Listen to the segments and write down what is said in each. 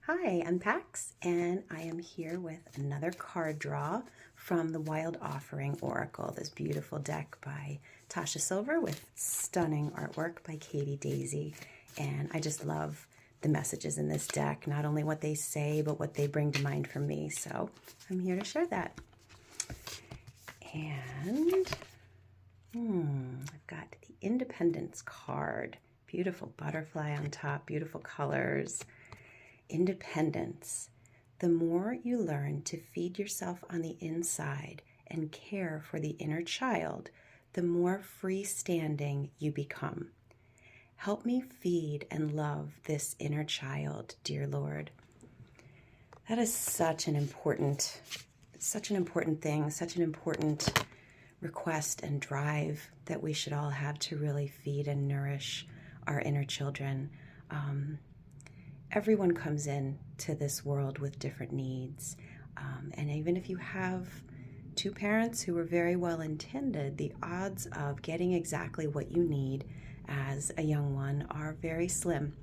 Hi, I'm Pax, and I am here with another card draw from the Wild Offering Oracle, this beautiful deck by Tasha Silver with stunning artwork by Katie Daisy. And I just love the messages in this deck, not only what they say, but what they bring to mind for me. So I'm here to share that. And I've got the Independence card. Beautiful butterfly on top, beautiful colors. Independence. The more you learn to feed yourself on the inside and care for the inner child, the more freestanding you become. Help me feed and love this inner child, dear Lord. That is such an important thing, such an important request and drive that we should all have to really feed and nourish our inner children. Everyone comes in to this world with different needs. And even if you have two parents who are very well intended, the odds of getting exactly what you need as a young one are very slim.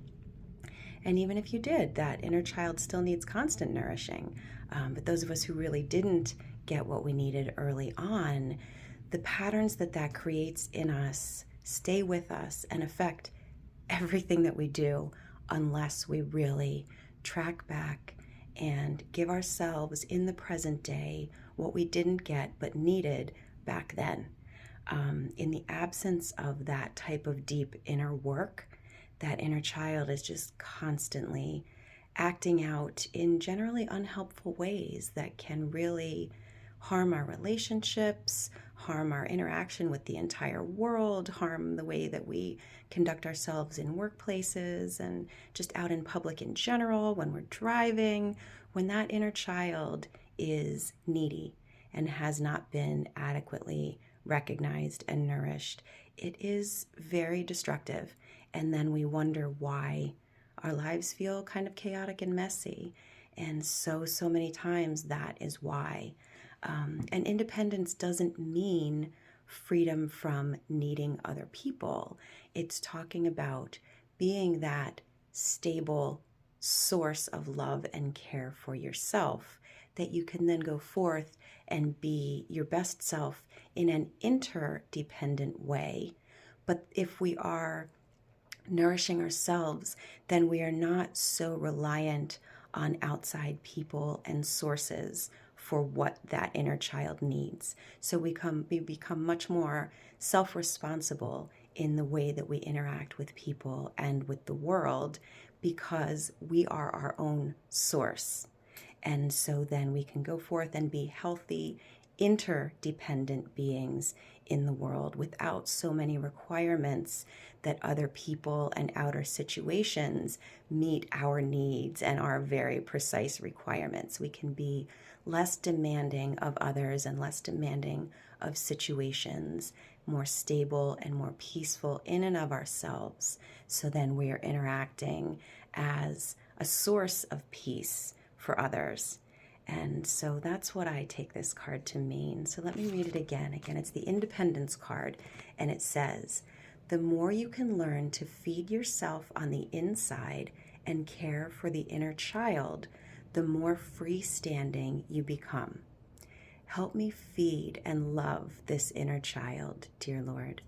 And even if you did, that inner child still needs constant nourishing. But those of us who really didn't get what we needed early on, the patterns that creates in us stay with us and affect everything that we do unless we really track back and give ourselves in the present day what we didn't get but needed back then. In the absence of that type of deep inner work, that inner child is just constantly acting out in generally unhelpful ways that can really harm our relationships, harm our interaction with the entire world, harm the way that we conduct ourselves in workplaces and just out in public in general, when we're driving, when that inner child is needy and has not been adequately recognized and nourished. It is very destructive. And then we wonder why our lives feel kind of chaotic and messy. And so many times that is why. And independence doesn't mean freedom from needing other people. It's talking about being that stable source of love and care for yourself that you can then go forth and be your best self in an interdependent way. But if we are nourishing ourselves, then we are not so reliant on outside people and sources for what that inner child needs. So we become much more self-responsible in the way that we interact with people and with the world because we are our own source. And so then we can go forth and be healthy, interdependent beings in the world without so many requirements that other people and outer situations meet our needs and our very precise requirements. We can be less demanding of others and less demanding of situations, more stable and more peaceful in and of ourselves. So then we are interacting as a source of peace for others. And so that's what I take this card to mean. So let me read it again. Again, it's the Independence card, and it says, the more you can learn to feed yourself on the inside and care for the inner child, the more freestanding you become. Help me feed and love this inner child, dear Lord.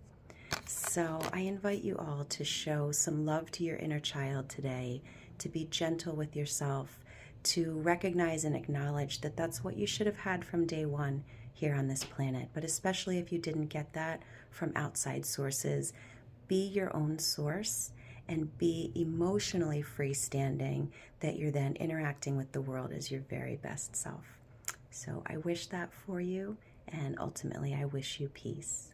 So I invite you all to show some love to your inner child today, to be gentle with yourself, to recognize and acknowledge that that's what you should have had from day one here on this planet. But especially if you didn't get that from outside sources, be your own source and be emotionally freestanding, that you're then interacting with the world as your very best self. So I wish that for you, and ultimately I wish you peace.